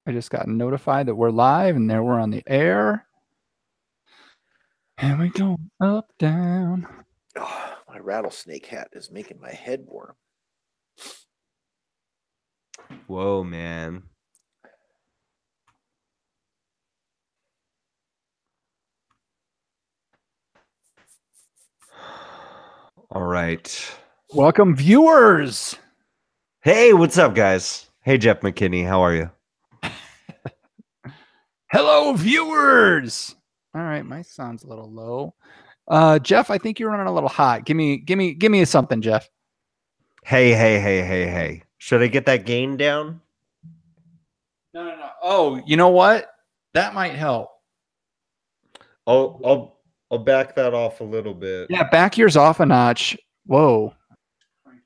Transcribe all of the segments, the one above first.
I just got notified that we're live and there we're on the air. And we go up, down. Oh, my rattlesnake hat is making my head warm. Whoa, man. All right. Welcome, viewers. Hey, what's up, guys? Hey, Jeff McKinney. How are you? Hello, viewers. All right, my sound's a little low. Jeff, I think you're running a little hot. Give me something, Jeff. Hey. Should I get that gain down? No. Oh, you know what? That might help. I'll back that off a little bit. Yeah, back yours off a notch. Whoa.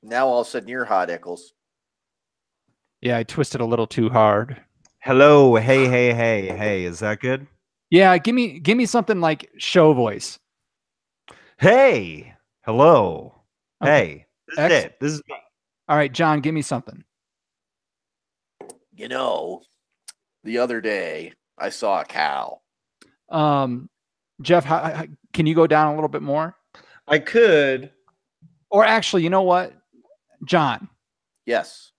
Now all of a sudden you're hot, Eccles. Yeah, I twisted a little too hard. Hello. Hey. Is that good? Yeah, give me something like show voice. Hey. Hello. Okay. Hey. This is it. This is me. All right, John, give me something. You know, the other day I saw a cow. Jeff, can you go down a little bit more? I could. Or actually, you know what, John? Yes.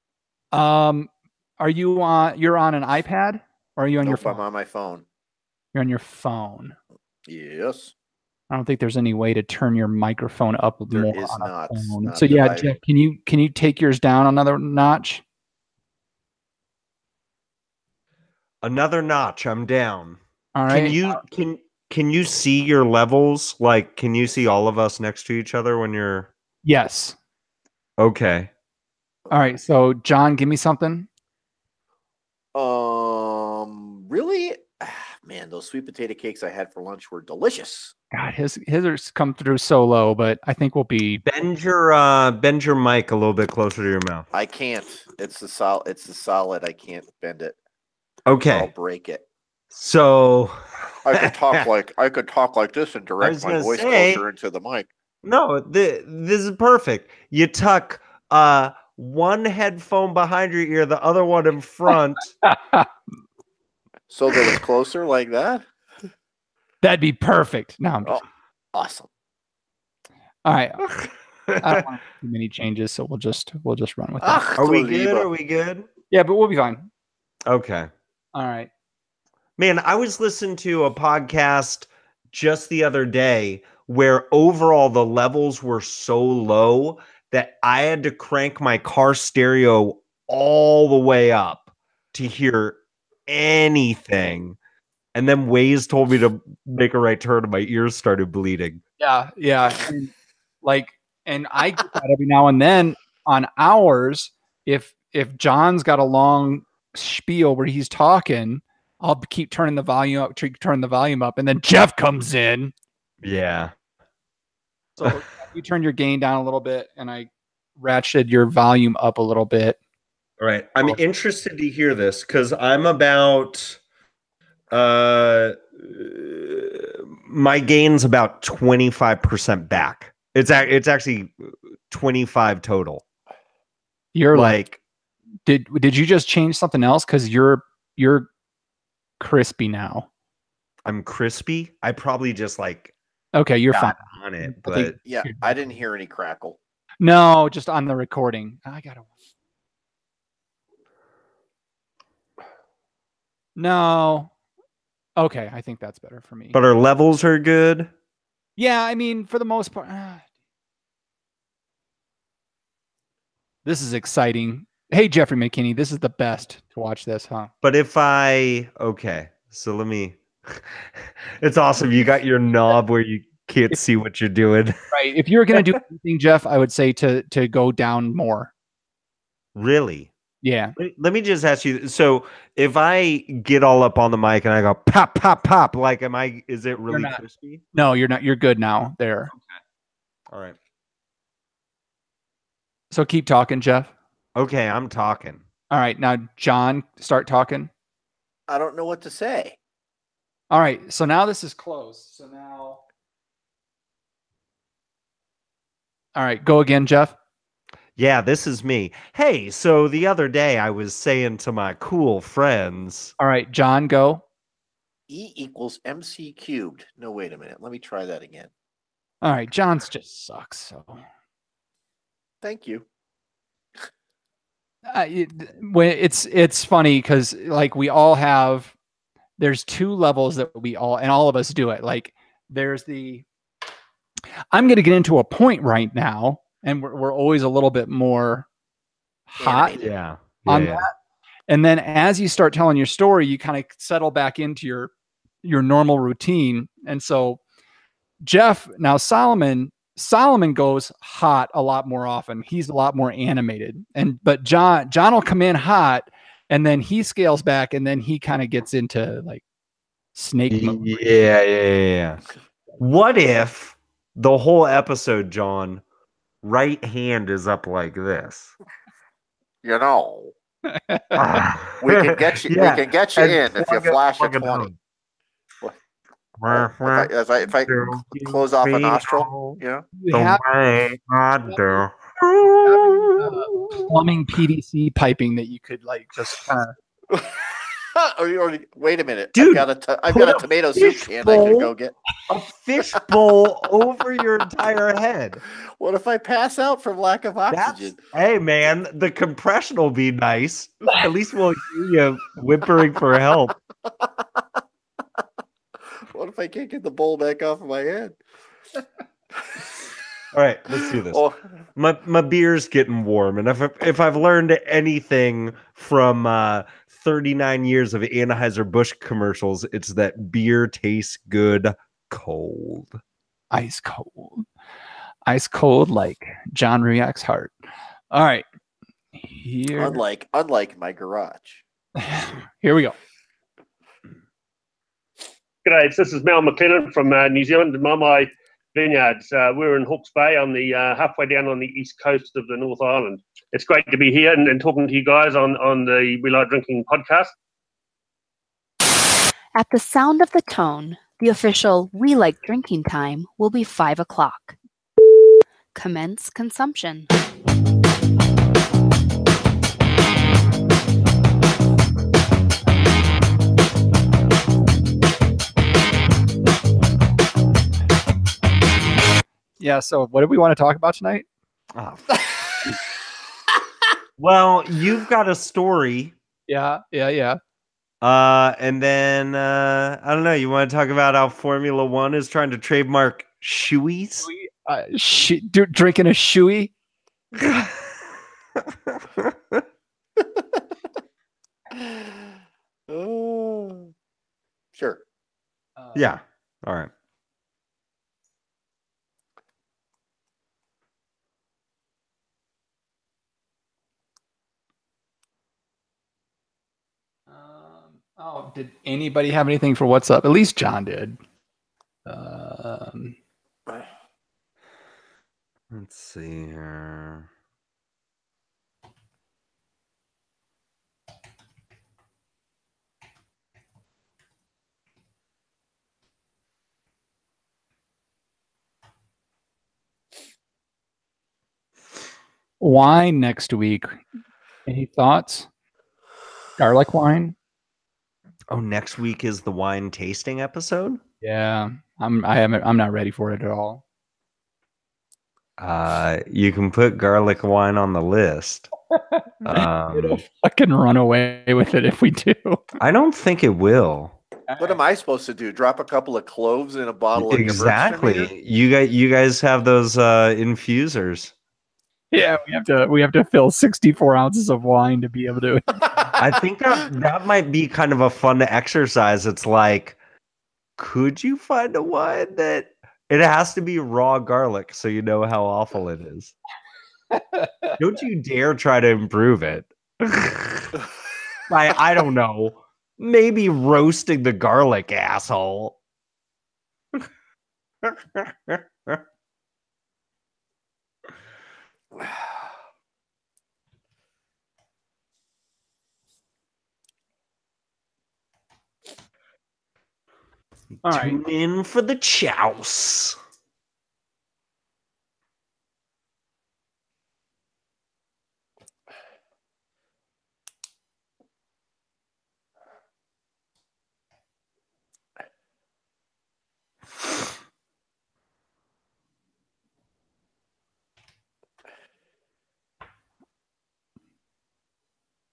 Are you on? You're on an iPad, or are you on your phone? I'm on my phone. You're on your phone. Yes. I don't think there's any way to turn your microphone up There more is on not. a phone. Not So yeah, that Jeff, can you take yours down another notch? Another notch. I'm down. All right. Can you see your levels? Like, can you see all of us next to each other when you're Yes. okay? All right. So John, give me something. Really? Man, those sweet potato cakes I had for lunch were delicious. God, his are come through so low, but I think we'll be. Bend your mic a little bit closer to your mouth. I can't. It's the solid. I can't bend it. Okay. I'll break it. So I could talk like this and direct my voice closer into the mic. No, this is perfect. You tuck one headphone behind your ear, the other one in front. So that it's closer like that? That'd be perfect. No, I'm just... awesome. All right. I don't want too many changes, so we'll just run with that. Are we good? Are we good? Yeah, but we'll be fine. Okay. All right. Man, I was listening to a podcast just the other day where overall the levels were so low that I had to crank my car stereo all the way up to hear anything. And then Waze told me to make a right turn and my ears started bleeding. Yeah. And I get that every now and then on ours. If John's got a long spiel where he's talking, I'll keep turning the volume up, and then Jeff comes in. Yeah. So you turn your gain down a little bit, and I ratcheted your volume up a little bit. All right. I'm interested to hear this because I'm about my gain's about 25% back. It's actually 25 total. You're like did you just change something else? Because you're crispy now. I'm crispy. I probably just okay, you're fine on it, but yeah, I didn't hear any crackle. No, just on the recording. No. Okay, I think that's better for me. But our levels are good. Yeah, I mean, for the most part. This is exciting. Hey, Jeffrey McKinney, this is the best to watch this, huh? But so let me. It's awesome. You got your knob where you can't see what you're doing. Right. If you're gonna do anything, Jeff, I would say to go down more. Really? Yeah. Let me just ask you. So if I get all up on the mic and I go pop, pop, pop, like, is it really crispy? No, you're not. You're good now. There. Okay. All right. So keep talking, Jeff. Okay, I'm talking. All right. Now, John, start talking. I don't know what to say. All right. So now this is closed. So now. All right. Go again, Jeff. Yeah, this is me. Hey, so the other day I was saying to my cool friends. All right, John, go. E equals MC cubed. No, wait a minute. Let me try that again. All right, John's just sucks. So Thank you. it's funny because like we all have. There's two levels that we all and all of us do it. Like there's the. I'm going to get into a point right now, and we're always a little bit more hot Animated. Yeah. on that. And then as you start telling your story, you kind of settle back into your normal routine. And so Jeff, now Solomon goes hot a lot more often. He's a lot more animated. But John will come in hot and then he scales back and then he kind of gets into like snake mode. Yeah. What if the whole episode, John, right hand is up like this? You know, Ah. we can get you. Yeah, We can get you and in if you plug it- flash a plug it 20. on. If I close off a nostril, you know. You The have way I do. plumbing PVC piping that you could like just kind of Wait a minute, Dude, I've got put a a tomato soup fish can I could bowl- go get. A fish bowl over your entire head. What if I pass out from lack of oxygen? Hey, man, the compression will be nice. At least we'll hear you whimpering for help. What if I can't get the bowl back off of my head? All right, let's do this. Oh, My beer's getting warm, and if I've learned anything from 39 years of Anheuser-Busch commercials, it's that beer tastes good cold. ice cold like John Riak's heart. All right. Here unlike my garage. here we go. G'day, this is Mel McLennan from New Zealand, Mamae Vineyards. We're in Hawke's Bay on the halfway down on the east coast of the North Island. It's great to be here and talking to you guys on the We Like Drinking podcast. At the sound of the tone, the official We Like Drinking time will be 5 o'clock. Commence consumption. Yeah, so what do we want to talk about tonight? Oh. Well, you've got a story. Yeah. And then I don't know. You want to talk about how Formula One is trying to trademark shoeies? Drinking a shoey. Oh, sure. Yeah. All right. Did anybody have anything for what's up? At least John did. Let's see here. Wine next week. Any thoughts? Garlic wine? Oh, next week is the wine tasting episode? Yeah. I'm not ready for it at all. You can put garlic wine on the list. It'll fucking run away with it if we do. I don't think it will. What am I supposed to do? Drop a couple of cloves in a bottle of Exactly. Gewürztraminer? You guys have those infusers. Yeah, we have to fill 64 ounces of wine to be able to. I think that might be kind of a fun exercise. It's like, could you find a wine that it has to be raw garlic so you know how awful it is? Don't you dare try to improve it. I don't know. Maybe roasting the garlic, asshole. All right. Tune in for the chouse.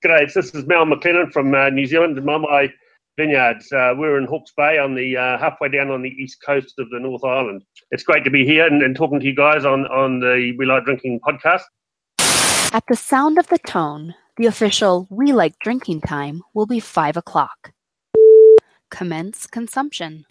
G'day, this is Mel McLennan from New Zealand, Mamae Vineyards. We're in Hawke's Bay on the halfway down on the east coast of the North Island. It's great to be here and talking to you guys on the We Like Drinking podcast. At the sound of the tone, the official We Like Drinking time will be 5 o'clock. Commence consumption.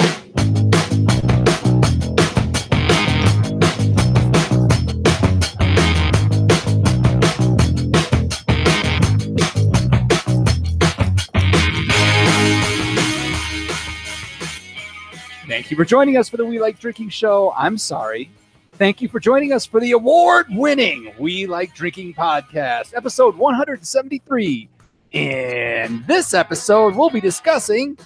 Thank you for joining us for the We Like Drinking show. I'm sorry. Thank you for joining us for the award-winning We Like Drinking podcast, episode 173. In this episode, we'll be discussing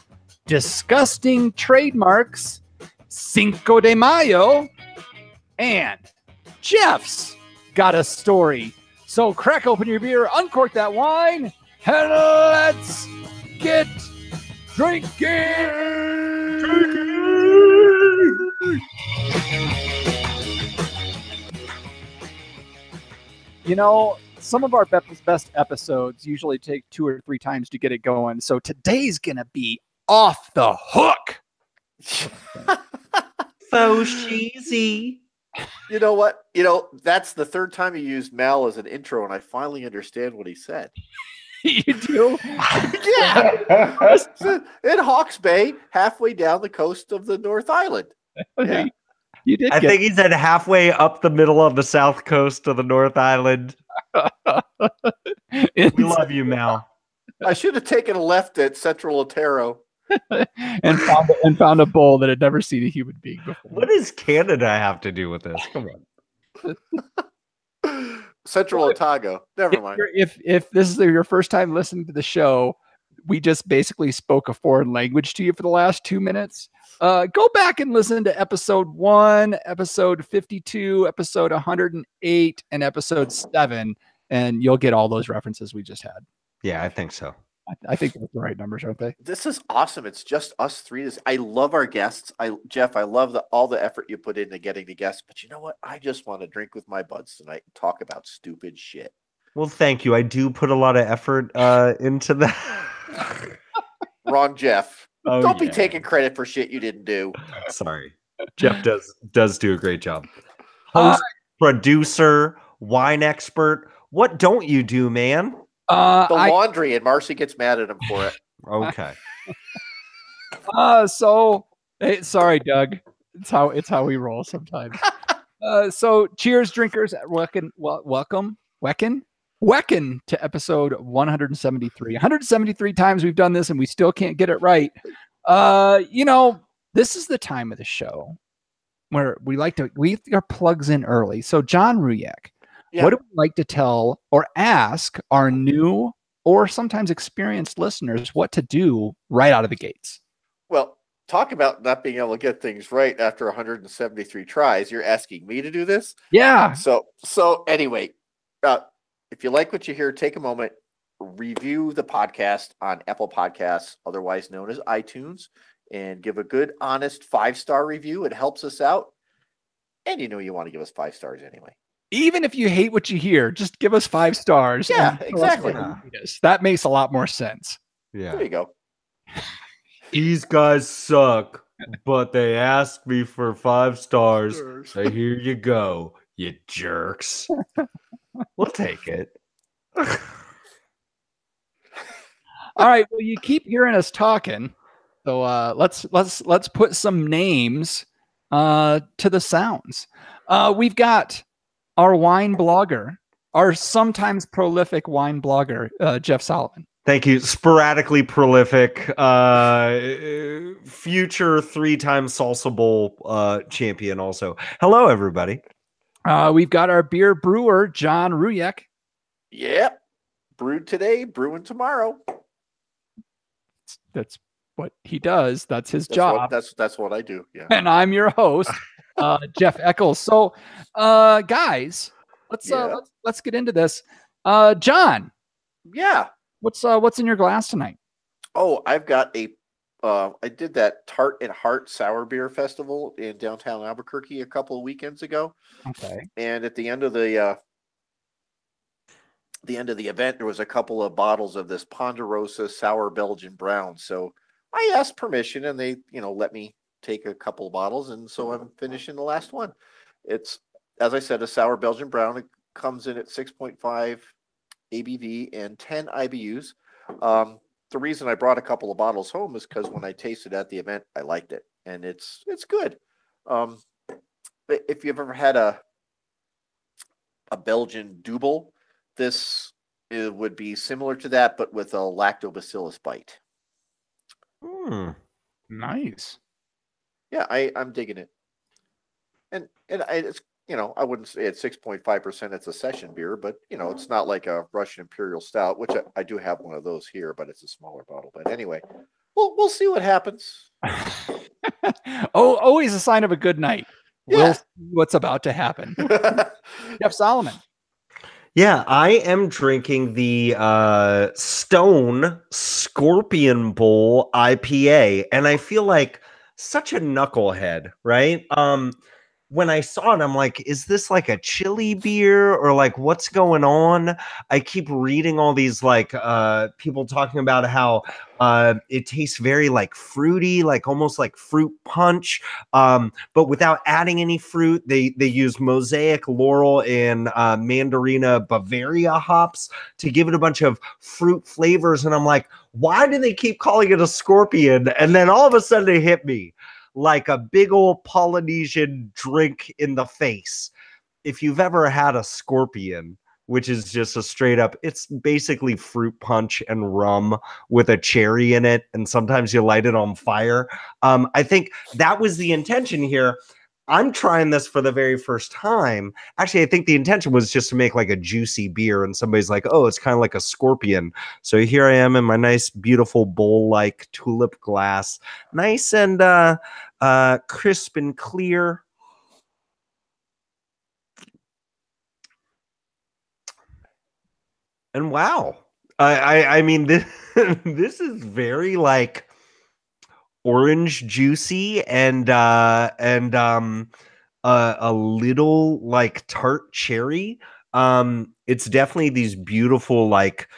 disgusting trademarks, Cinco de Mayo, and Jeff's got a story. So crack open your beer, uncork that wine, and let's get drinking. You know, some of our best episodes usually take 2 or 3 times to get it going. So today's going to be off the hook. So cheesy. You know what? You know, that's the third time you used Mal as an intro, and I finally understand what he said. You do? Yeah. In Hawke's Bay, halfway down the coast of the North Island. Yeah. You did. I think he said halfway up the middle of the south coast of the North Island. We love you, Mal. I should have taken a left at Central Otero. and found a bull that had never seen a human being before. What does Canada have to do with this? Come on. Central Otago. Never mind. If this is your first time listening to the show, we just basically spoke a foreign language to you for the last 2 minutes. Go back and listen to episode 1, episode 52, episode 108, and episode 7, and you'll get all those references we just had. Yeah, I think so. I think that's the right numbers, aren't they? This is awesome. It's just us three. I love our guests. Jeff, I love all the effort you put into getting the guests. But you know what? I just want to drink with my buds tonight and talk about stupid shit. Well, thank you. I do put a lot of effort into that. Wrong, Jeff. Oh, Don't be taking credit for shit you didn't do. Sorry. Jeff does do a great job. Host, producer, wine expert. What don't you do, man? The laundry, and Marcy gets mad at him for it. Okay. Sorry, Doug. It's how we roll sometimes. So cheers, drinkers. Welcome to episode 173. 173 times we've done this and we still can't get it right. This is the time of the show where we our plugs in early. So John Rujek, what do we like to tell or ask our new or sometimes experienced listeners what to do right out of the gates? Well, talk about not being able to get things right after 173 tries. You're asking me to do this? Yeah. So anyway, if you like what you hear, take a moment, review the podcast on Apple Podcasts, otherwise known as iTunes, and give a good, honest 5-star review. It helps us out. And you want to give us 5 stars anyway. Even if you hate what you hear, just give us 5 stars. Yeah, exactly. That makes a lot more sense. Yeah. There you go. These guys suck, but they asked me for 5 stars. So here you go, you jerks. We'll take it. All right. Well, you keep hearing us talking, so let's put some names to the sounds. We've got our wine blogger, our sometimes prolific wine blogger, Jeff Solomon. Thank you. Sporadically prolific, future 3-time Salsa Bowl champion. Also, hello everybody. We've got our beer brewer, John Rujek. Yep. Brewed today, brewing tomorrow. That's what he does. That's his job. That's what I do. Yeah. And I'm your host, Jeff Eccles. So, guys, let's get into this. John. Yeah. What's in your glass tonight? Oh, I've got I did that Tart and Heart Sour Beer Festival in downtown Albuquerque a couple of weekends ago. Okay. And at the end of the the end of the event, there was a couple of bottles of this Ponderosa Sour Belgian Brown. So I asked permission, and they, let me take a couple of bottles, and so I'm finishing the last one. It's, as I said, a Sour Belgian Brown. It comes in at 6.5 ABV and 10 IBUs. The reason I brought a couple of bottles home is because when I tasted at the event, I liked it, and it's good. If you've ever had a Belgian Double, it would be similar to that, but with a lactobacillus bite. Nice. Yeah, I'm digging it. And it's, I wouldn't say it's 6.5%. It's a session beer, but it's not like a Russian Imperial Stout, which I do have one of those here, but it's a smaller bottle. But anyway, we'll see what happens. Always a sign of a good night. Yeah. We'll see what's about to happen. Jeff Solomon. Yeah, I am drinking the Stone Scorpion Bowl IPA, and I feel like such a knucklehead, right? When I saw it, I'm like, is this like a chili beer or like what's going on? I keep reading all these like people talking about how it tastes very like fruity, like almost like fruit punch, but without adding any fruit. They use Mosaic, Laurel, and Mandarina Bavaria hops to give it a bunch of fruit flavors. And I'm like, why do they keep calling it a Scorpion? And then all of a sudden it hit me like a big old Polynesian drink in the face. If you've ever had a Scorpion, which is just a straight up, it's basically fruit punch and rum with a cherry in it, and sometimes you light it on fire. I think that was the intention here. I'm trying this for the very first time. Actually, I think the intention was just to make like a juicy beer, and somebody's like, oh, it's kind of like a Scorpion. So here I am in my nice, beautiful bowl-like tulip glass. Nice and crisp and clear. And wow. I mean, this is very like orange juicy and a little like tart cherry. It's definitely these beautiful like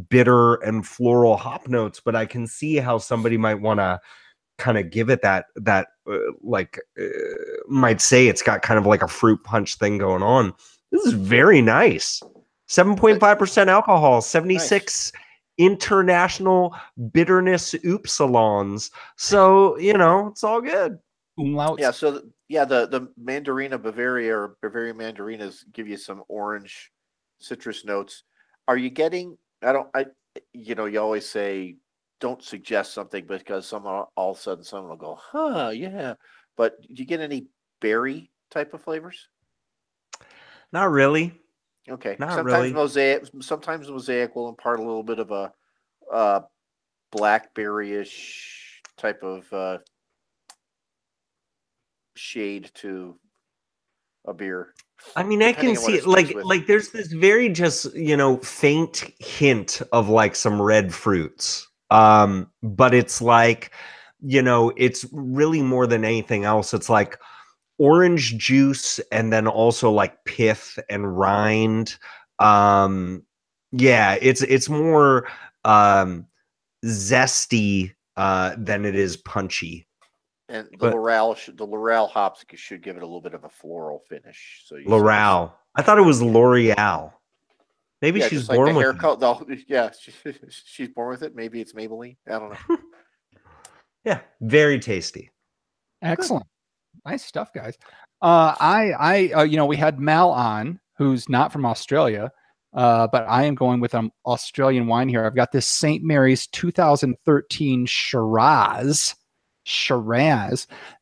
bitter and floral hop notes, but I can see how somebody might want to kind of give it that might say it's got kind of like a fruit punch thing going on. This is very nice. 7.5% alcohol, 76 international bitterness oopsilons. So, it's all good. Yeah. So, the Mandarina Bavaria or Bavaria Mandarinas give you some orange citrus notes. Are you getting, you always say, don't suggest something because all of a sudden someone will go, huh, yeah. But do you get any berry type of flavors? Not really. Okay. Not Sometimes Mosaic will impart a little bit of a blackberry-ish type of shade to a beer. I mean, I can see it like there's this very just, faint hint of like some red fruits. But it's like, it's really more than anything else. It's like orange juice and then also like pith and rind. Yeah, it's more zesty than it is punchy. And the Laurel hops should give it a little bit of a floral finish. So Laurel. I thought it was L'Oreal. Maybe she's born with it. Yeah, she's born with it. Maybe it's Maybelline. I don't know. Yeah, very tasty. Excellent. Good. Nice stuff, guys. We had Mal on, who's not from Australia, but I am going with an Australian wine here. I've got this St. Mary's 2013 Shiraz.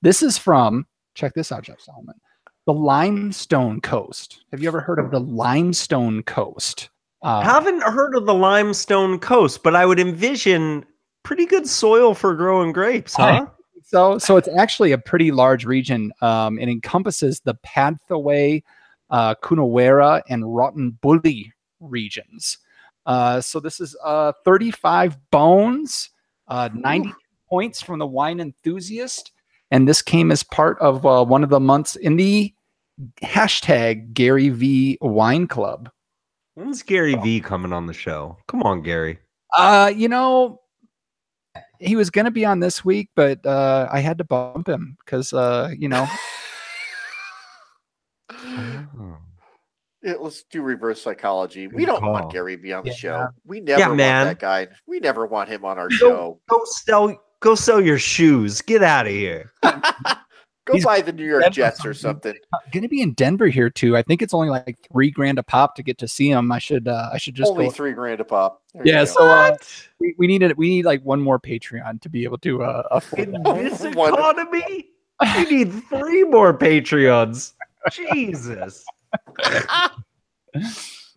This is from, check this out, Jeff Solomon, the Limestone Coast. Have you ever heard of the Limestone Coast? Haven't heard of the Limestone Coast, but I would envision pretty good soil for growing grapes, huh? So it's actually a pretty large region. It encompasses the Padthaway, Coonawarra, and Rottenbully regions. So this is 35 bones, 90 points from the Wine Enthusiast, and this came as part of one of the months in the hashtag Gary V Wine Club. When's Gary V coming on the show? Come on, Gary. You know, he was going to be on this week, but I had to bump him because, you know. Yeah, let's do reverse psychology. We don't want Gary V on the show. We never want that guy. We never want him on our show. Go sell your shoes. Get out of here. Go buy the New York Jets or something. Going to be in Denver here too. I think it's only like $3,000 a pop to get to see him. I should just only $3,000 a pop. Yeah, so we need like one more Patreon to be able to afford in this economy. We need 3 more Patreons. Jesus.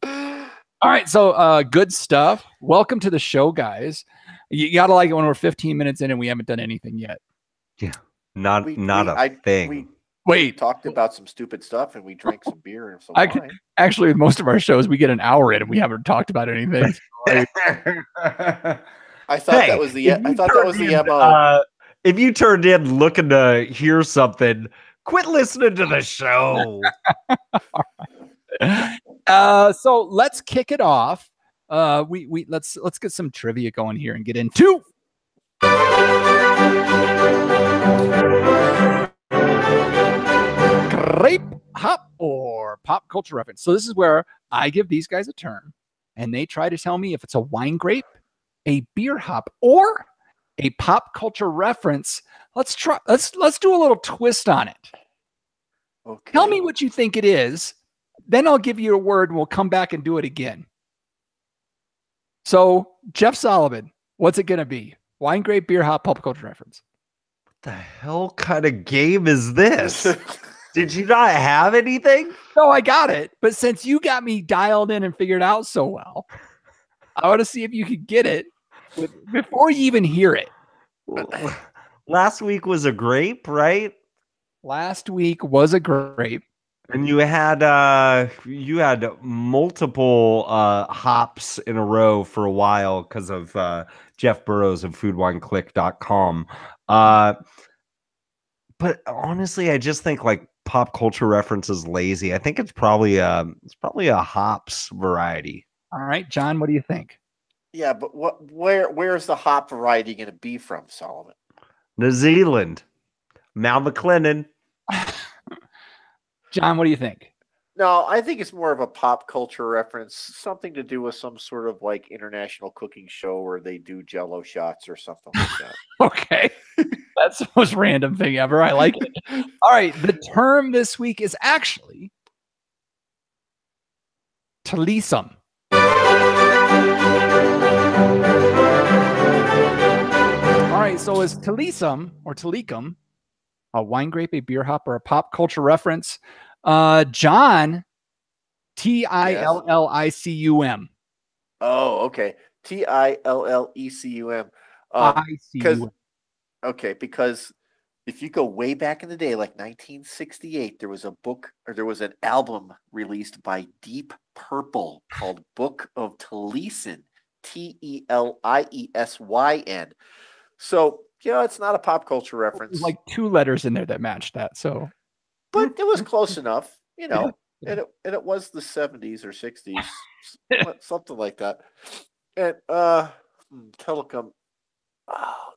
All right, so good stuff. Welcome to the show, guys. You gotta like it when we're 15 minutes in and we haven't done anything yet. Yeah, not a thing. We talked about some stupid stuff and we drank some beer and some wine. Actually, with most of our shows, we get an hour in and we haven't talked about anything. I thought that was the MO. If you turned in looking to hear something, quit listening to the show. So let's kick it off. Let's get some trivia going here and get into grape, hop, or pop culture reference. So this is where I give these guys a term and they try to tell me if it's a wine grape, a beer hop, or a pop culture reference. Let's do a little twist on it. Okay. Tell me what you think it is. Then I'll give you a word and we'll come back and do it again. So, Jeff Solomon, what's it going to be? Wine grape, beer hop, pop culture reference. What the hell kind of game is this? Did you not have anything? No, I got it. But since you got me dialed in and figured out so well, I want to see if you could get it before you even hear it. Last week was a grape, right? Last week was a grape. And you had multiple hops in a row for a while because of Jeff Burrows of foodwineclick.com. But honestly, I just think like pop culture reference is lazy. I think it's probably a hops variety. All right, John, what do you think? Yeah, but where's the hop variety going to be from, Solomon? New Zealand. Mal McLennan. John, what do you think? No, I think it's more of a pop culture reference, something to do with some sort of like international cooking show where they do Jell-O shots or something like that. Okay. That's the most random thing ever. I like it. All right. The term this week is actually Talisum. All right. So is Talisum or Talicum a wine grape, a beer hop, or a pop culture reference? John, Tillicum. Oh, okay. Tillecum. Because if you go way back in the day, like 1968, there was a book or there was an album released by Deep Purple called Book of Taliesyn, Teliesyn. So, it's not a pop culture reference. There's like 2 letters in there that matched that. So, but it was close enough, and it was the 70s or 60s, something like that. And Telecom,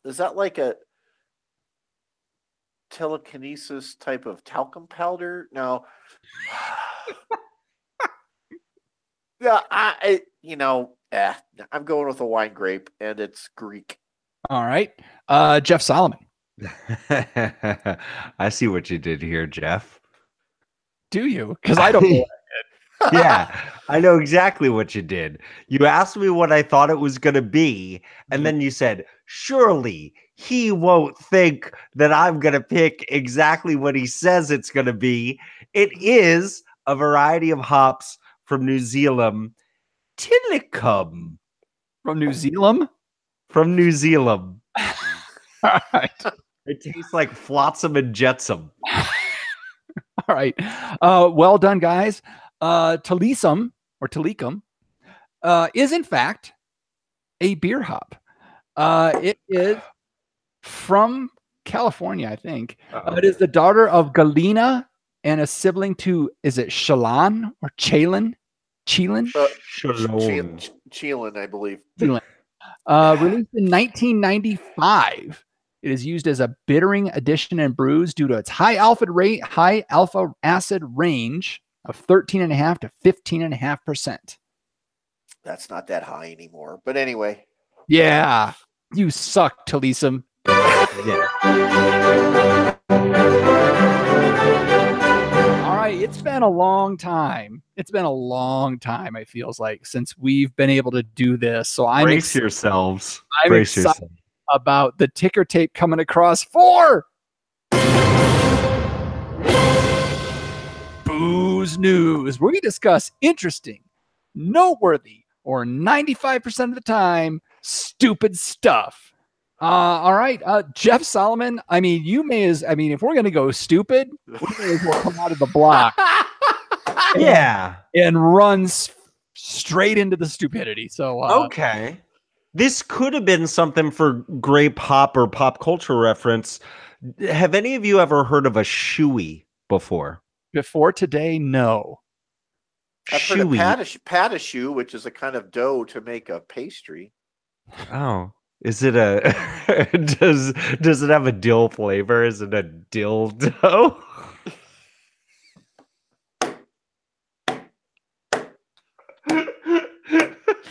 is that like a telekinesis type of talcum powder? No. Yeah, I'm going with a wine grape, and it's Greek. All right. Jeff Solomon. I see what you did here, Jeff. Do you? Because I don't know. Yeah, I know exactly what you did. You asked me what I thought it was going to be, and then you said, surely he won't think that I'm going to pick exactly what he says it's going to be. It is a variety of hops from New Zealand. Tillicum. From New Zealand? From New Zealand. All right. It tastes like flotsam and jetsam. All right. Well done, guys. Talisum or Talicum is in fact a beer hop. It is from California, I think. It is the daughter of Galena and a sibling to, is it Chelan or Chalin? Chelan. Shalom. Chelan, I believe. Released in 1995. It is used as a bittering addition in brews due to its high alpha acid range of 13.5 to 15.5%. That's not that high anymore. But anyway. Yeah. You suck, Talisam. Yeah. All right. It's been a long time. It feels like, since we've been able to do this. So Brace yourselves. I'm excited about the ticker tape coming across for Booze News, where we discuss interesting, noteworthy, or 95% of the time, stupid stuff. All right, Jeff Solomon. If we're gonna go stupid, we may as well come out of the block. Yeah, and run straight into the stupidity. So okay, this could have been something for grape hop or pop culture reference. Have any of you ever heard of a shoey before? Before today, no. I've heard of patachoux, which is a kind of dough to make a pastry. Oh, is it a does it have a dill flavor? Is it a dill dough?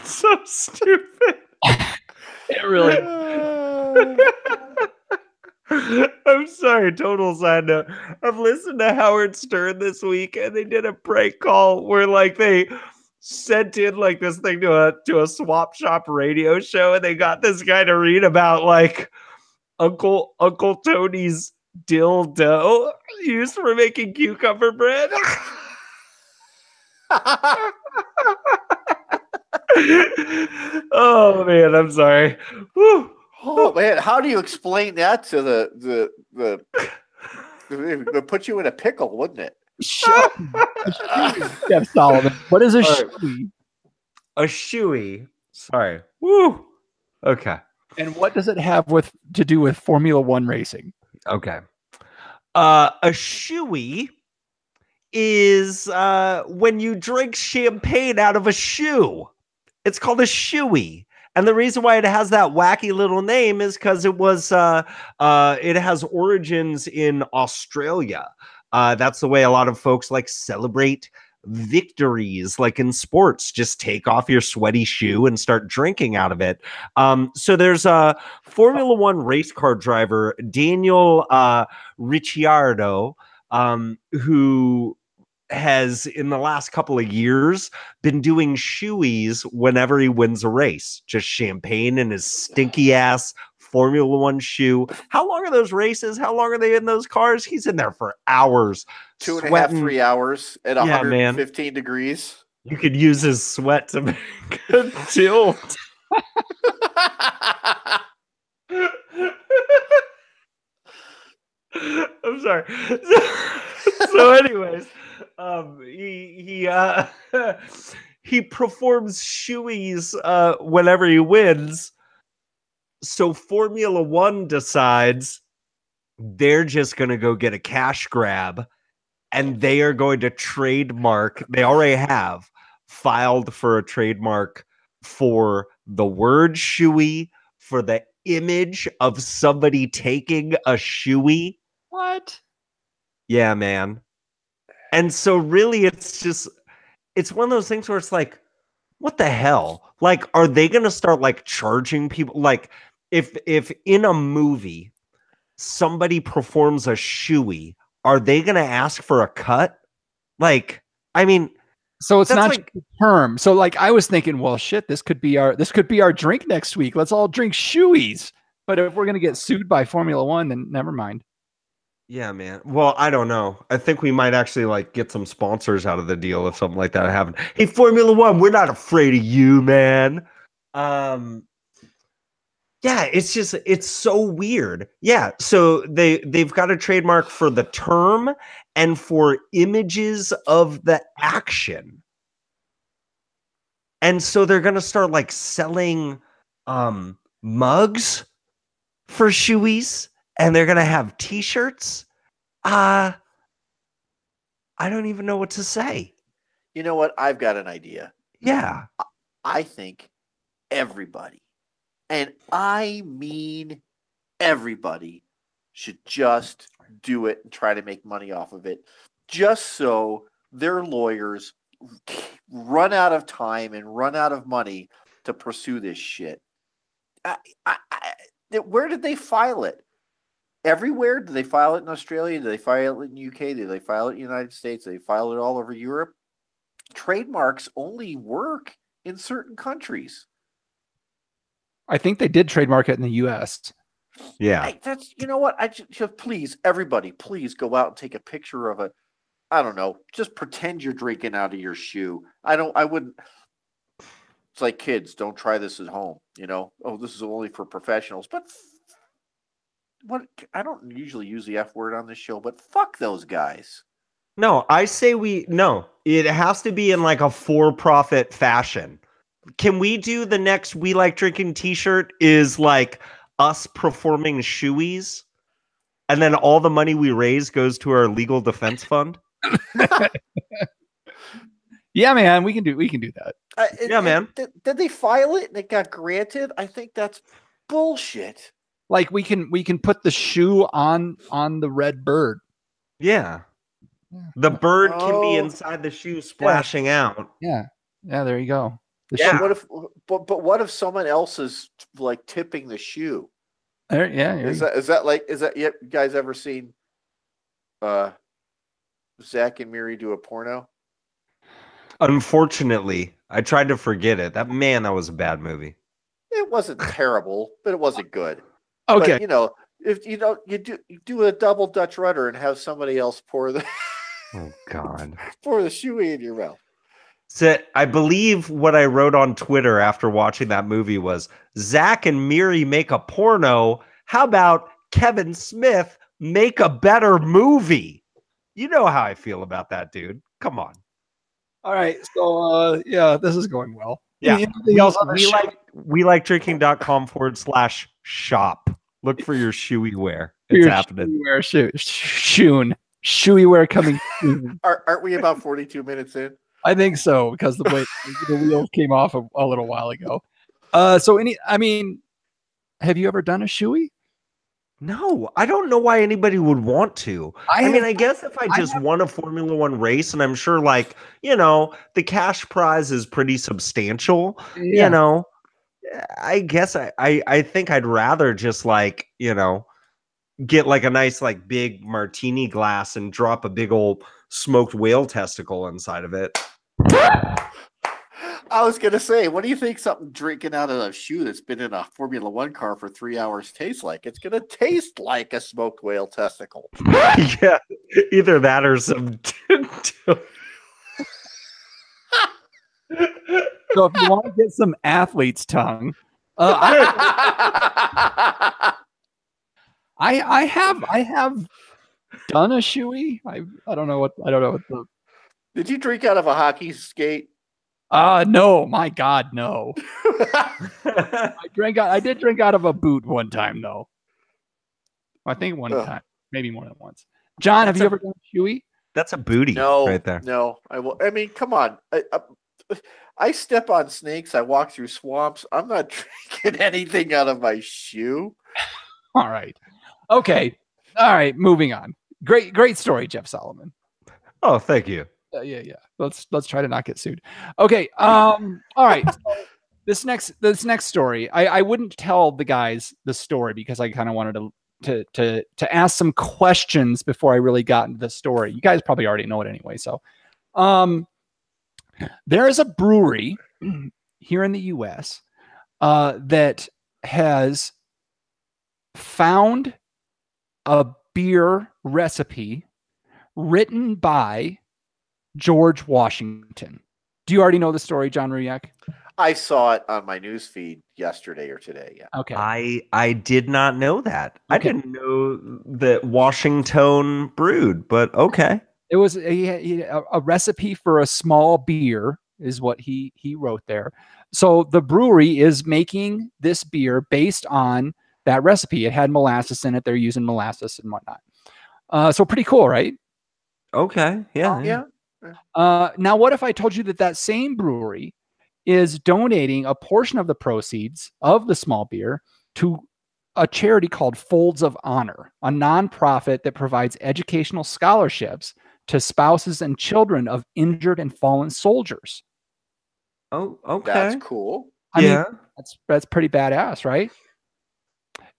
So stupid. It really. I'm sorry, total side note. I've listened to Howard Stern this week, and they did a prank call where they sent in this thing to a swap shop radio show, and they got this guy to read about Uncle Tony's dill dough used for making cucumber bread. Oh man, I'm sorry. Whew. Oh man, how do you explain that to the it would put you in a pickle, wouldn't it? Shut up. Jeff Solomon. What is a shoey? A shoey. Sorry. Woo. Okay. And what does it have to do with Formula One racing? Okay. A shoey is when you drink champagne out of a shoe. It's called a shoey. And the reason why it has that wacky little name is because it has origins in Australia. That's the way a lot of folks celebrate victories, in sports. Just take off your sweaty shoe and start drinking out of it. So there's a Formula One race car driver, Daniel Ricciardo, who has in the last couple of years been doing shoeys whenever he wins a race. Just champagne in his stinky ass Formula One shoe. How long are those races? How long are they in those cars? He's in there for hours. 2.5, 3 hours at 115 degrees. You could use his sweat to make a tilt. I'm sorry. So anyways, he performs shoeys whenever he wins. So Formula One decides they're just going to go get a cash grab, and they are going to trademark. They already have filed for a trademark for the word shoey, for the image of somebody taking a shoey. What? Yeah, man. And so really it's one of those things where it's what the hell? Are they going to start charging people? If in a movie somebody performs a shoey, are they going to ask for a cut? So it's not just a term. So I was thinking, well, shit, this could be our drink next week. Let's all drink shoeys. But if we're going to get sued by Formula One, then never mind. Yeah, man. Well, I don't know. I think we might actually get some sponsors out of the deal if something like that happened. Hey, Formula One, we're not afraid of you, man. Yeah, it's so weird. Yeah, so they've got a trademark for the term and for images of the action. And so they're going to start selling mugs for shoeys, and they're going to have t-shirts. I don't even know what to say. You know what? I've got an idea. Yeah. I think everybody, and I mean everybody, should just do it and try to make money off of it, just so their lawyers run out of time and run out of money to pursue this shit. Where did they file it? Everywhere? Do they file it in Australia? Do they file it in the UK? Do they file it in the United States? Do they file it all over Europe? Trademarks only work in certain countries. I think they did trademark it in the U.S. Yeah. That's, you know what? I just please, everybody, please go out and take a picture of it. I don't know. Just pretend you're drinking out of your shoe. I wouldn't. It's like kids, don't try this at home. You know, oh, this is only for professionals. But what? I don't usually use the F word on this show, but fuck those guys. No, I say no. It has to be in like a for-profit fashion. Can we do the next We Like Drinking t-shirt is like us performing shoeies, and then all the money we raise goes to our legal defense fund? Yeah, man, we can do that. Yeah, man. Did they file it and it got granted? I think that's bullshit. Like we can put the shoe on the red bird. Yeah. The bird can be inside the shoe splashing out. Yeah. Yeah, there you go. Yeah. But what if someone else is like tipping the shoe? There, yeah. Is that you guys ever seen Zach and Miri do a porno? Unfortunately, I tried to forget it. That was a bad movie. It wasn't terrible, but it wasn't good. Okay. But, you know, if you do a double Dutch rudder and have somebody else pour the Oh God. pour the shoey in your mouth. So I believe what I wrote on Twitter after watching that movie was Zach and Miri make a porno. How about Kevin Smith make a better movie? You know how I feel about that, dude. Come on. All right. So yeah, this is going well. Yeah. Anything else on the show? We like drinking.com/shop. Look for your shoey wear. It's happening. Shoey wear coming soon. Aren't we about 42 minutes in? I think so, because the wheel came off a little while ago. Have you ever done a shoey? No, I don't know why anybody would want to. I guess if I just won a Formula One race, and I'm sure, like, you know, the cash prize is pretty substantial, you know, I guess I think I'd rather just, like, you know, get like a nice, like, big martini glass and drop a big old smoked whale testicle inside of it. I was gonna say, what do you think something drinking out of a shoe that's been in a Formula One car for 3 hours tastes like? It's gonna taste like a smoked whale testicle. Yeah, either that or some. So if you want to get some athlete's tongue, I have done a shoey. I don't know what the. Did you drink out of a hockey skate? No, my God, no. I did drink out of a boot one time, though. I think one time, maybe more than once. John, have you ever done a shoey? That's a booty, right there. No, I will. I mean, come on. I step on snakes. I walk through swamps. I'm not drinking anything out of my shoe. All right. Okay. All right. Moving on. Great story, Jeff Solomon. Oh, thank you. Yeah. Let's try to not get sued. Okay. All right. So this next story, I wouldn't tell the guys the story because I kind of wanted to ask some questions before I really got into the story. You guys probably already know it anyway. So, there is a brewery here in the U.S. That has found a beer recipe written by George Washington. Do you already know the story, John Ruyak? I saw it on my news feed yesterday or today. Yeah. Okay. I did not know that. Okay. I didn't know that Washington brewed, but okay. It was a recipe for a small beer is what he wrote there. So the brewery is making this beer based on that recipe. It had molasses in it. They're using molasses and whatnot. So pretty cool, right? Okay. Yeah. Yeah. Now, what if I told you that that same brewery is donating a portion of the proceeds of the small beer to a charity called Folds of Honor, a nonprofit that provides educational scholarships to spouses and children of injured and fallen soldiers? Oh, okay. That's cool. I mean, that's pretty badass, right?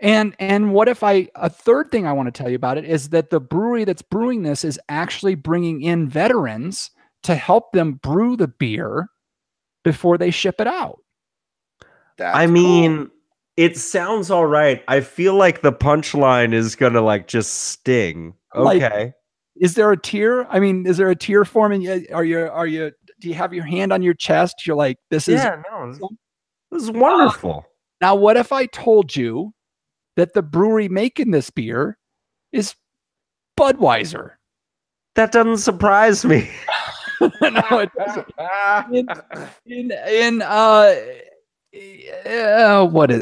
And what if a third thing I want to tell you about it is that the brewery that's brewing this is actually bringing in veterans to help them brew the beer before they ship it out. That's cool. It sounds all right. I feel like the punchline is gonna like just sting. Okay. Like, is there a tear? I mean, is there a tear forming? Do you have your hand on your chest? You're like, this is this is wonderful. Now, what if I told you that the brewery making this beer is Budweiser? That doesn't surprise me. No, it doesn't.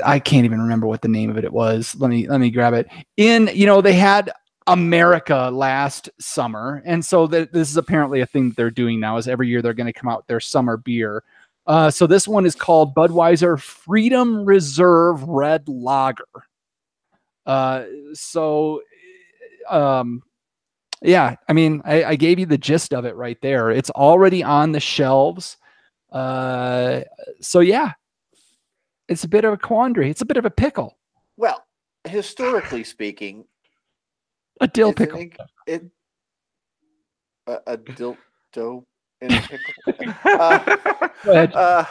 I can't even remember what the name of it was. Let me grab it. They had America last summer, and so this is apparently a thing that they're doing now. Is every year they're going to come out with their summer beer. So this one is called Budweiser Freedom Reserve Red Lager. Yeah, I mean, I gave you the gist of it right there. It's already on the shelves. So yeah, it's a bit of a quandary. It's a bit of a pickle. Well, historically speaking, a dill pickle. A dill dough in a pickle. Go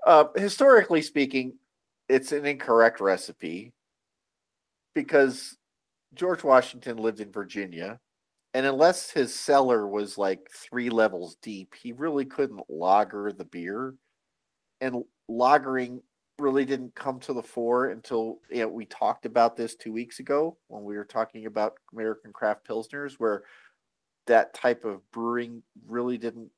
ahead. Historically speaking, it's an incorrect recipe because George Washington lived in Virginia, and unless his cellar was like 3 levels deep, he really couldn't lager the beer. And lagering really didn't come to the fore until we talked about this 2 weeks ago when we were talking about American craft pilsners, where that type of brewing really didn't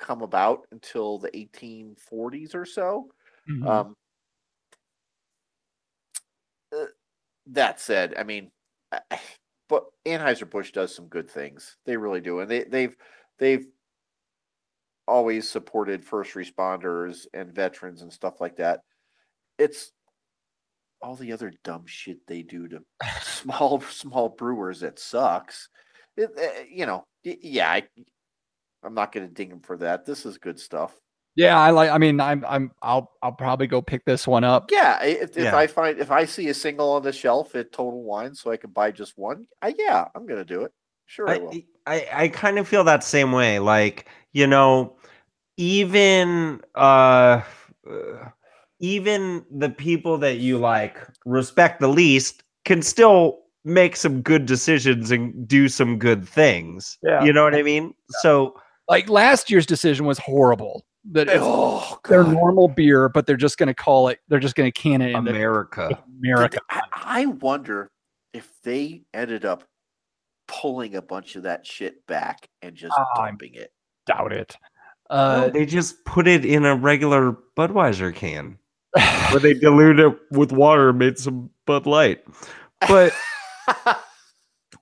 come about until the 1840s or so. Mm-hmm. That said, I mean, but Anheuser-Busch does some good things. They really do, and they've always supported first responders and veterans and stuff like that. It's all the other dumb shit they do to small brewers that sucks. I'm not going to ding them for that. This is good stuff. Yeah, I'll probably go pick this one up. Yeah, if I see a single on the shelf at Total Wine, so I can buy just one, I'm gonna do it. Sure, I will. I kind of feel that same way. Like, even the people that you like respect the least can still make some good decisions and do some good things. Yeah. You know what I mean? So, like, last year's decision was horrible. That their normal beer, but they're just going to call it. They're just going to can it in America. I wonder if they ended up pulling a bunch of that shit back and just dumping it. Doubt it. No, they just put it in a regular Budweiser can, where they dilute it with water and made some Bud Light. But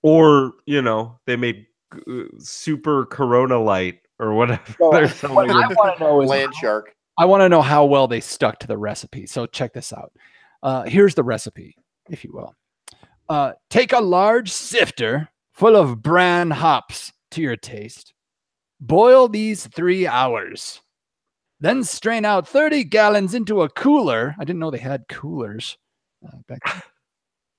or they made super Corona Light. Or whatever. What I want to know is Land Shark. I want to know how well they stuck to the recipe. So check this out. Here's the recipe, if you will. Take a large sifter full of bran hops to your taste. Boil these 3 hours. Then strain out 30 gallons into a cooler. I didn't know they had coolers back then.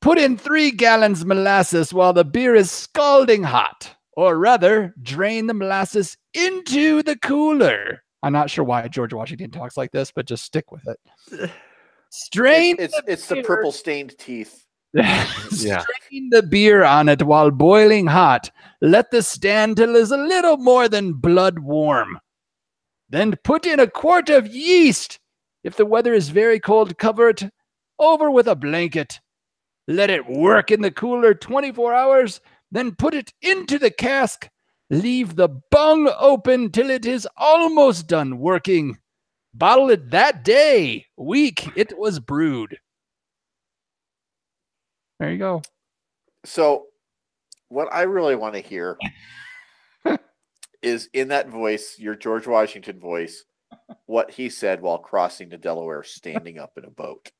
Put in 3 gallons molasses while the beer is scalding hot. Or rather, drain the molasses into the cooler. I'm not sure why George Washington talks like this, but just stick with it. Strain. It's the purple stained teeth. Strain the beer on it while boiling hot. Let this stand till it's a little more than blood warm. Then put in a quart of yeast. If the weather is very cold, cover it over with a blanket. Let it work in the cooler 24 hours. Then put it into the cask. Leave the bung open till it is almost done working. Bottle it that day, week it was brewed. There you go. So what I really want to hear is in that voice, your George Washington voice, what he said while crossing the Delaware, standing up in a boat.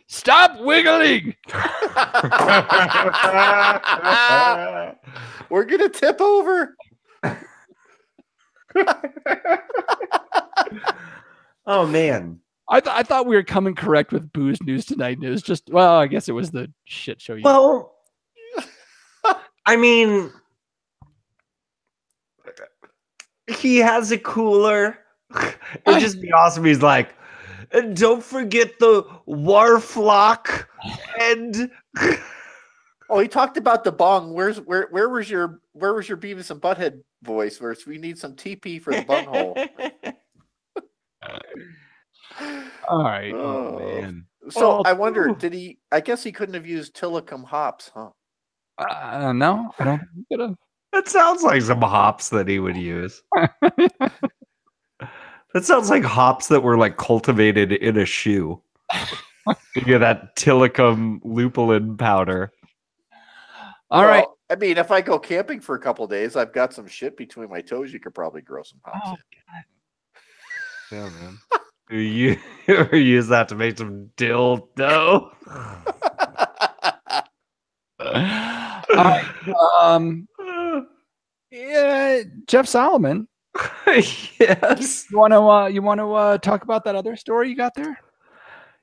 Stop wiggling. We're gonna tip over. Oh man. I thought we were coming correct with Booze News Tonight news. Just, well, I guess it was the shit show. Well, I mean, he has a cooler. It'd just be awesome. He's like, and don't forget the Warflock and Oh, he talked about the bong. Where was your Beavis and Butthead voice? Where we need some TP for the bunghole. All right. Oh, man. So I wonder, did he? I guess he couldn't have used Tillicum hops, huh? No, I don't think he could have. That sounds like some hops that he would use. That sounds like hops that were like cultivated in a shoe. You get that Tillicum lupulin powder. All right. I mean, if I go camping for a couple of days, I've got some shit between my toes. You could probably grow some hops. Oh, yeah, man. Do you ever use that to make some dildo? Yeah, Jeff Solomon. Yes. You want to talk about that other story you got there?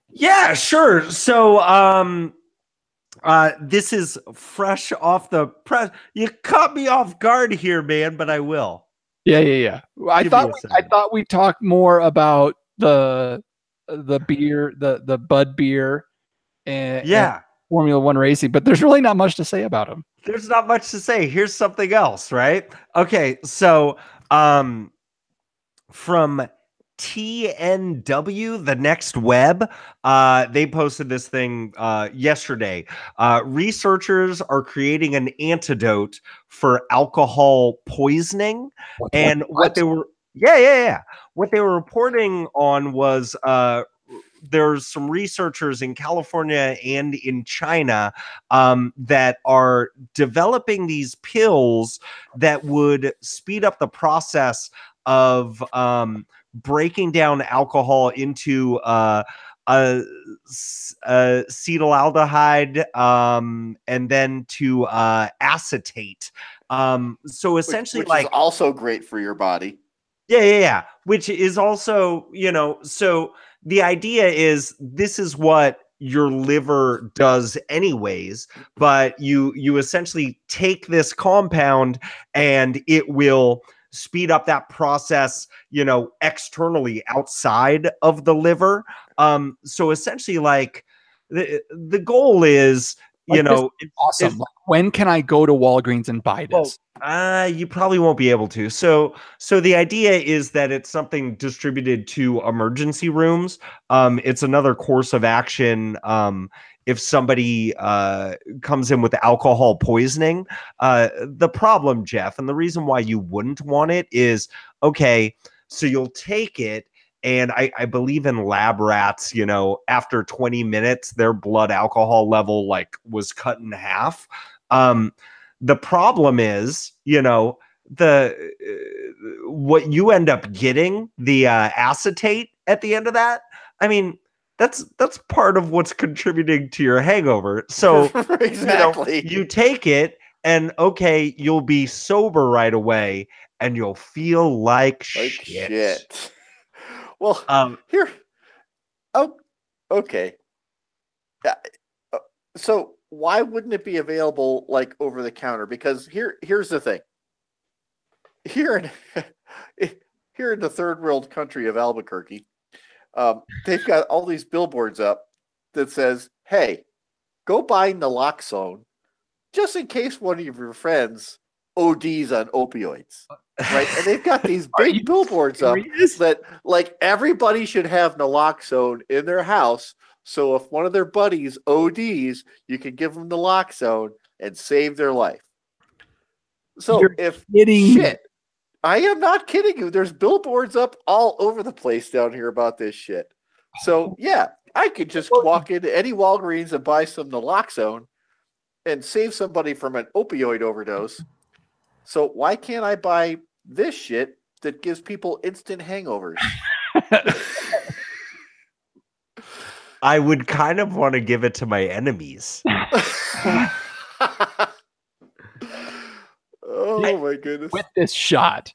Yeah, sure. So, this is fresh off the press. You caught me off guard here, man, but I will. Yeah. I thought we talked more about the beer, the Bud beer, and Formula One racing, but there's really not much to say about them. There's not much to say. Here's something else, right? Okay, so from TNW, the Next Web, they posted this thing yesterday. Researchers are creating an antidote for alcohol poisoning. What they were what they were reporting on was there's some researchers in California and in China that are developing these pills that would speed up the process of breaking down alcohol into acetaldehyde and then to acetate. So essentially, which is also great for your body. Yeah. Which is also, so the idea is this is what your liver does anyways, but you essentially take this compound and it will speed up that process, externally outside of the liver. So essentially, like the goal is, awesome. When can I go to Walgreens and buy this? You probably won't be able to. So the idea is that it's something distributed to emergency rooms. It's another course of action. If somebody comes in with alcohol poisoning, the problem, Jeff, and the reason why you wouldn't want it is, okay, so you'll take it, and I believe in lab rats, after 20 minutes, their blood alcohol level was cut in half. The problem is, what you end up getting, the acetate at the end of that. I mean, that's part of what's contributing to your hangover. So exactly, you take it and okay, you'll be sober right away and you'll feel like shit. Well, here. Oh, okay. So why wouldn't it be available over the counter? Because here's the thing. Here in the third world country of Albuquerque, they've got all these billboards up that says, "Hey, go buy naloxone, just in case one of your friends ODs on opioids." Right? And they've got these big billboards up that everybody should have naloxone in their house. So if one of their buddies ODs, you can give them naloxone and save their life. So I am not kidding you. There's billboards up all over the place down here about this shit. So yeah, I could just walk into any Walgreens and buy some naloxone and save somebody from an opioid overdose. So why can't I buy this shit that gives people instant hangovers? I would kind of want to give it to my enemies. Oh my goodness. With this shot.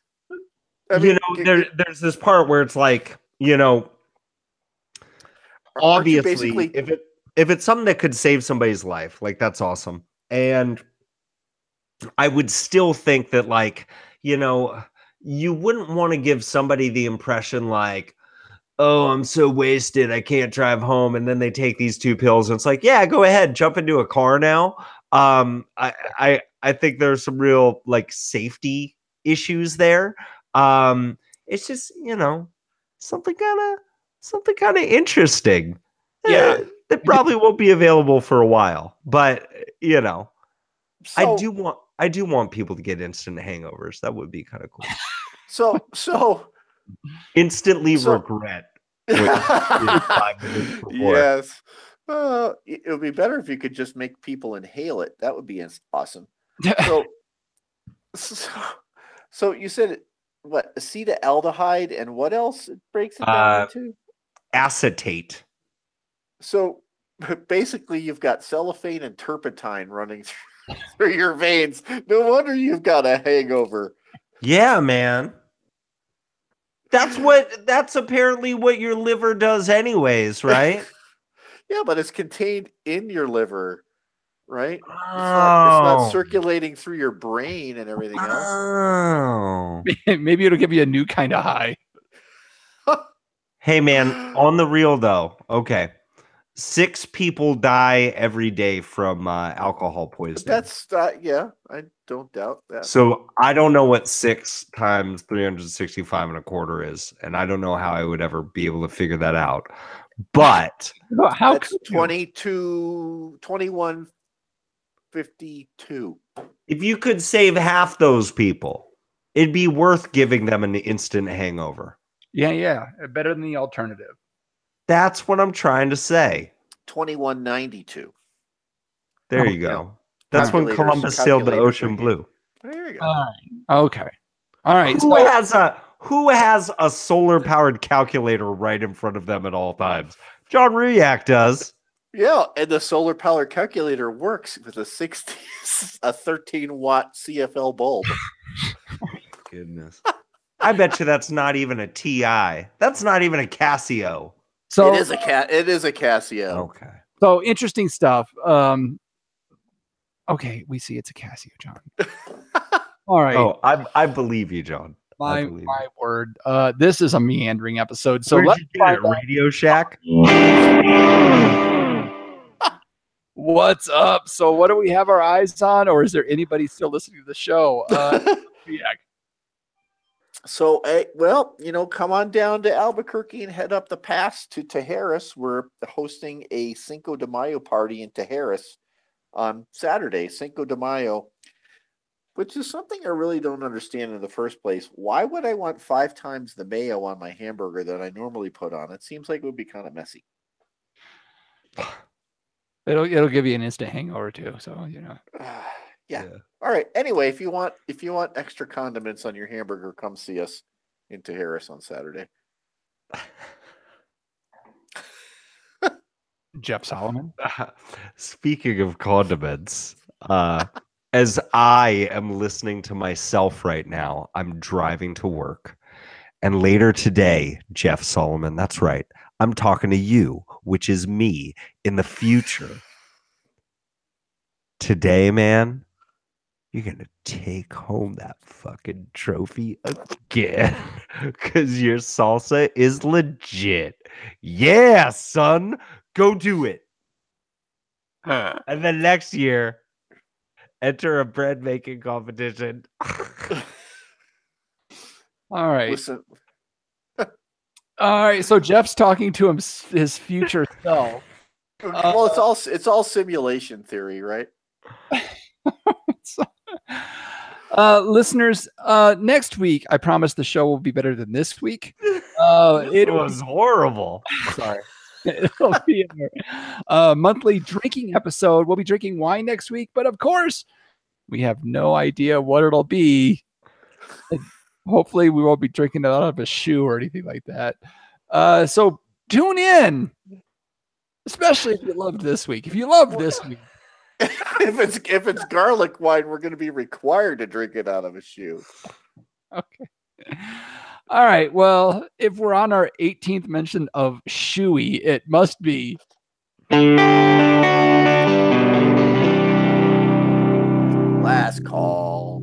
I mean, There's this part where it's like, aren't you obviously, if it's something that could save somebody's life, like that's awesome. And I would still think that, like, you wouldn't want to give somebody the impression like, oh, I'm so wasted, I can't drive home, and then they take these 2 pills and it's like, yeah, go ahead, jump into a car now. I think there's some real like safety issues there. It's just, something kind of interesting. Yeah. That probably won't be available for a while, but I do want people to get instant hangovers. That would be kind of cool. So Instantly regret. Yes. It would be better if you could just make people inhale it. That would be awesome. So you said what? Acetaldehyde and what else it breaks it down into? Acetate. So basically, you've got cellophane and turpentine running through your veins. No wonder you've got a hangover. Yeah, man. That's apparently what your liver does anyways, right? Yeah, but it's contained in your liver, right? It's not circulating through your brain and everything else. Oh. Maybe it'll give you a new kind of high. Hey, man, on the real though. Okay. 6 people die every day from alcohol poisoning. That's yeah, I don't doubt that. So I don't know what 6 times 365 and a quarter is, and I don't know how I would ever be able to figure that out. But how that's 2152. If you could save half those people, it'd be worth giving them an instant hangover. Yeah, better than the alternative. That's what I'm trying to say. 2192. There you go. That's when Columbus sailed the ocean blue. There you go. All right. Okay. All right. Who has a solar powered calculator right in front of them at all times? John Ruyak does. Yeah, and the solar powered calculator works with a 13-watt CFL bulb. Goodness. I bet you that's not even a TI. That's not even a Casio. So it is a Casio. Okay. So interesting stuff. Okay, we see it's a Casio, John. All right. Oh, I believe you, John. My word. This is a meandering episode. So let's get it, Radio Shack. What's up? So what do we have our eyes on, or is there anybody still listening to the show? Yeah. So, come on down to Albuquerque and head up the pass to Tijeras. We're hosting a Cinco de Mayo party in Tijeras on Saturday, Cinco de Mayo, which is something I really don't understand in the first place. Why would I want 5 times the mayo on my hamburger that I normally put on? It seems like it would be kind of messy. It'll give you an instant hangover too. So Yeah. All right. Anyway, if you want extra condiments on your hamburger, come see us in Tijeras on Saturday. Jeff Solomon. Speaking of condiments, as I am listening to myself right now, I'm driving to work. And later today, Jeff Solomon, that's right, I'm talking to you, which is me in the future. Today, man, you're going to take home that fucking trophy again because your salsa is legit. Yeah, son, go do it. And then next year, enter a bread making competition. All right. Listen. All right. So Jeff's talking to his future self. Well, it's all simulation theory, right? Listeners, next week, I promise the show will be better than this week. It was horrible. Sorry. It'll be our monthly drinking episode. We'll be drinking wine next week, but of course, we have no idea what it'll be. Hopefully, we won't be drinking it out of a shoe or anything like that. So tune in, especially if you loved this week. If you loved this week, if it's garlic wine, we're going to be required to drink it out of a shoe. okay. All right. Well, if we're on our 18th mention of shoey, it must be last call.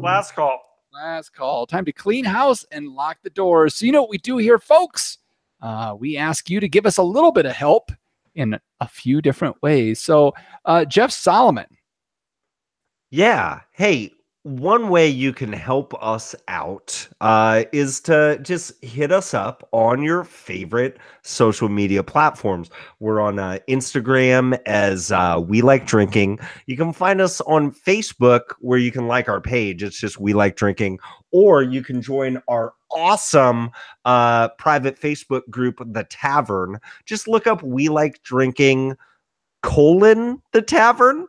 Last call. Last call. Time to clean house and lock the doors. So you know what we do here, folks? We ask you to give us a little bit of help in a few different ways. So, Jeff Solomon. Yeah. Hey, one way you can help us out is to just hit us up on your favorite social media platforms. We're on Instagram as We Like Drinking. You can find us on Facebook where you can like our page. It's just We Like Drinking. Or you can join our awesome private Facebook group, The Tavern. Just look up We Like Drinking, The Tavern.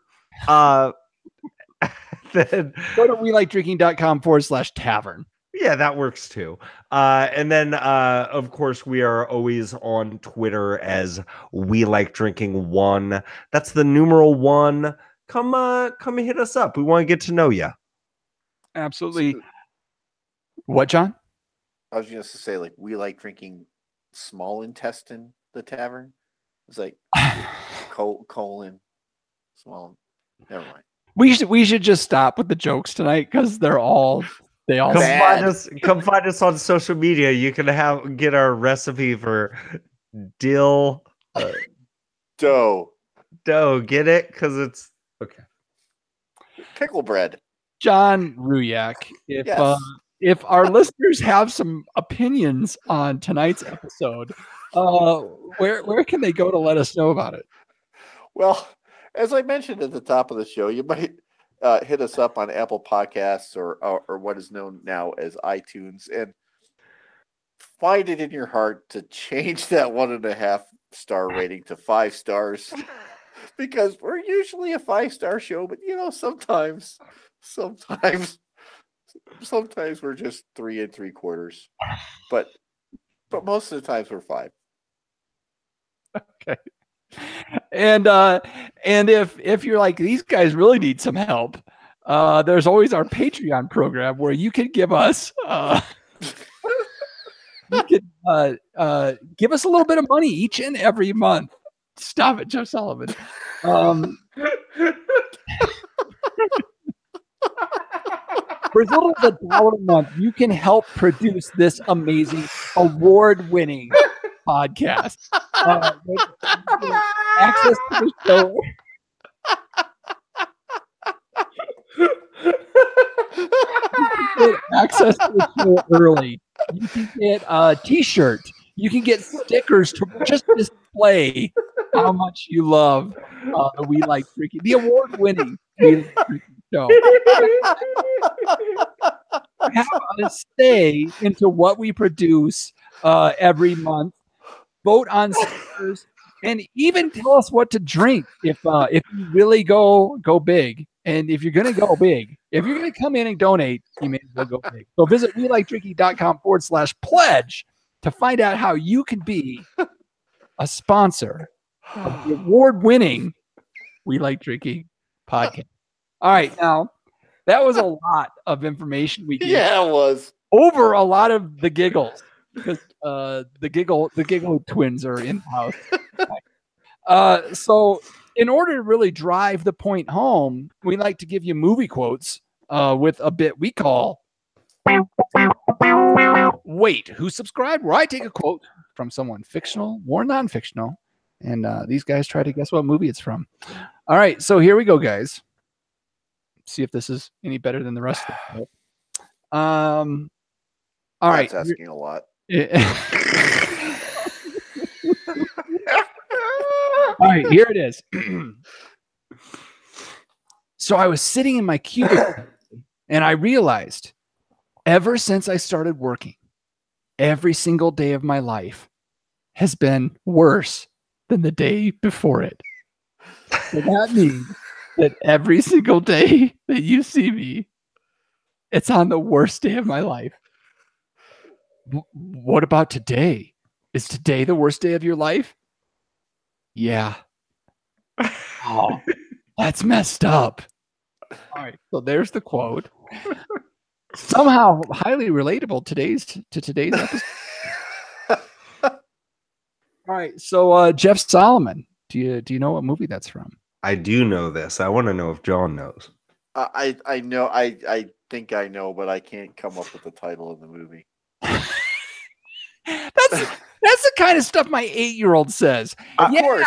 Then go to welikeDrinking.com/tavern. Yeah, that works too. And then, of course, we are always on Twitter as We Like Drinking 1. That's the numeral 1. Come hit us up. We want to get to know you. Absolutely. What, John? I was just to say, like, We Like Drinking Small Intestine, The Tavern. It's like colon small. Never mind. We should just stop with the jokes tonight because they all come find us on social media. You can get our recipe for dill dough. Get it? Because it's okay. Pickle bread. John Ruyak. If our listeners have some opinions on tonight's episode, where can they go to let us know about it? Well, as I mentioned at the top of the show, you might hit us up on Apple Podcasts or what is known now as iTunes, and find it in your heart to change that 1.5 star rating to 5 stars, because we're usually a 5-star show, but sometimes we're just 3 3/4, but most of the times we're 5. Okay. And if you're like, these guys really need some help, there's always our Patreon program where you can give us give us a little bit of money each and every month. Stop it, Jeff Sullivan. For as little as $1 a month, you can help produce this amazing award-winning podcast. Access to the show. Access to the show early. You can get a t-shirt. You can get stickers to just display how much you love We Like Drinking, the award-winning We Like Drinking show. Have a say into what we produce every month. Vote on stickers, and even tell us what to drink if you really go big. And if you're going to go big, if you're going to come in and donate, you may as well go big. So visit welikeDrinking.com/pledge to find out how you can be a sponsor of the award-winning We Like Drinking podcast. All right, now that was a lot of information we gave. Yeah, it was over a lot of the giggles. Because the giggle twins are in the house. So in order to really drive the point home, we like to give you movie quotes with a bit we call Wait, Who Subscribed? Where I take a quote from someone fictional or non-fictional, and these guys try to guess what movie it's from. All right, so here we go, guys. See if this is any better than the rest of it. All right. That's asking a lot. All right, here it is. So I was sitting in my cubicle and I realized ever since I started working, every single day of my life has been worse than the day before it. So that means that every single day that you see me, it's on the worst day of my life. What about today? Is today the worst day of your life? Yeah. Oh, that's messed up. All right. So there's the quote. Somehow highly relatable to today's episode. All right. So Jeff Solomon, do you know what movie that's from? I do know this. I want to know if John knows. I know. I think I know, but I can't come up with the title of the movie. That's the kind of stuff my 8-year-old says. Of course.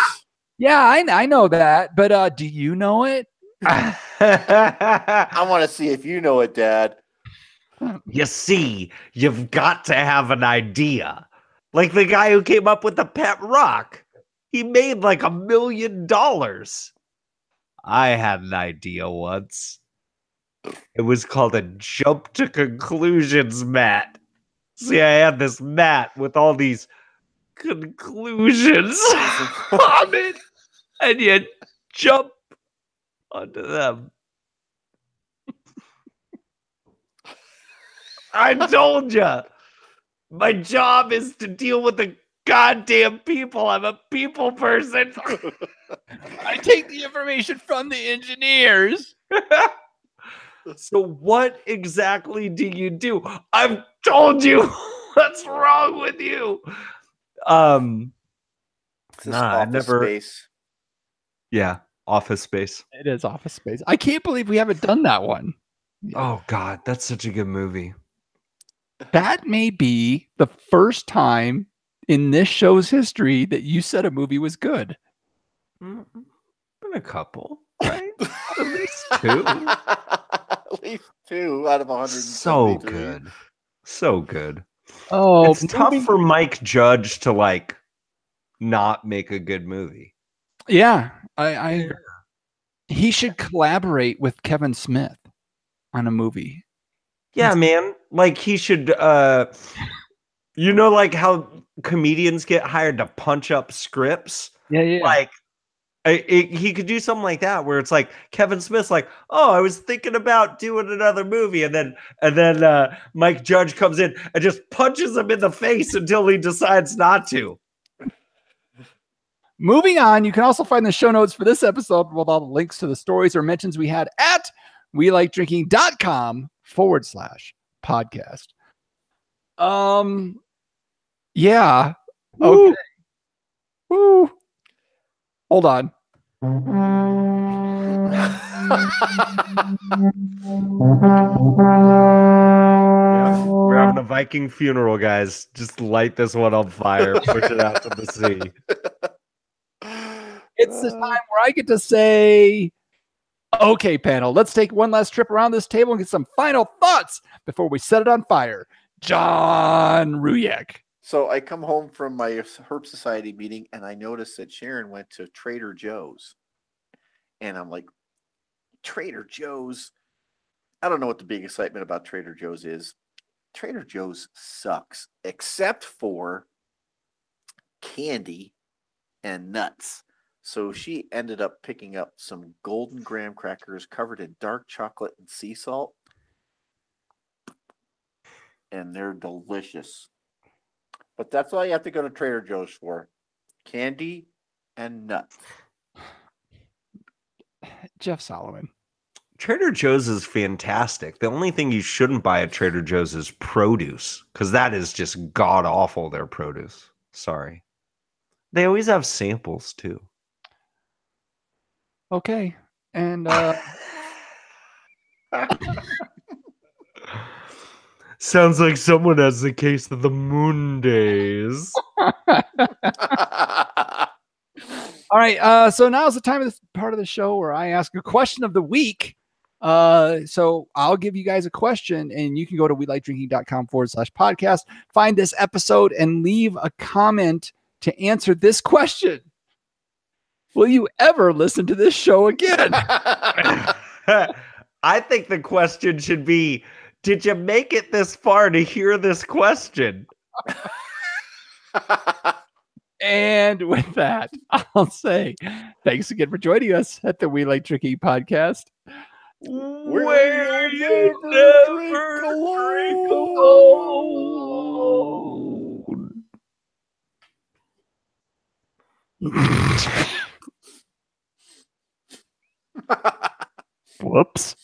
Yeah, I know that. But do you know it? I want to see if you know it, Dad. You see, you've got to have an idea. Like the guy who came up with the pet rock. He made like $1 million. I had an idea once. It was called a jump to conclusions mat. See, I had this mat with all these conclusions on it, and you jump onto them. I told you, my job is to deal with the goddamn people. I'm a people person. I take the information from the engineers. So what exactly do you do? I've told you. What's wrong with you? I never. Space. Yeah, Office Space. It is Office Space. I can't believe we haven't done that one. Oh God, that's such a good movie. That may be the first time in this show's history that you said a movie was good. Been a couple, right? At least 2. At least 2 out of 100. So good. So good. Oh, It's tough for Mike Judge to like not make a good movie. Yeah, I he should collaborate with Kevin Smith on a movie. Yeah, man. Like he should you know, like how comedians get hired to punch up scripts? Yeah. Like he could do something like that where it's like Kevin Smith's like, oh, I was thinking about doing another movie, and then Mike Judge comes in and just punches him in the face until he decides not to. Moving on, you can also find the show notes for this episode with all the links to the stories or mentions we had at welikedrinking.com/podcast. Yeah. Okay. Woo. Hold on. Yeah, we're having a Viking funeral, guys. Just light this one on fire, push it out to the sea. It's the time where I get to say, okay, panel, let's take one last trip around this table and get some final thoughts before we set it on fire. John Ruyak. So I come home from my Herb Society meeting and I noticed that Sharon went to Trader Joe's. And I'm like, Trader Joe's? I don't know what the big excitement about Trader Joe's is. Trader Joe's sucks, except for candy and nuts. So she ended up picking up some golden graham crackers covered in dark chocolate and sea salt. And they're delicious. But that's all you have to go to Trader Joe's for. Candy and nuts. Jeff Solomon. Trader Joe's is fantastic. The only thing you shouldn't buy at Trader Joe's is produce, because that is just god awful, their produce. Sorry. They always have samples too. Okay. And sounds like someone has the case of the moon days. all right. So now's the time of this part of the show where I ask a question of the week. So I'll give you guys a question and you can go to welikedrinking.com/podcast, find this episode and leave a comment to answer this question. Will you ever listen to this show again? I think the question should be, did you make it this far to hear this question? And with that, I'll say thanks again for joining us at the We Like Drinking podcast. Where you never never drink drink alone. Whoops.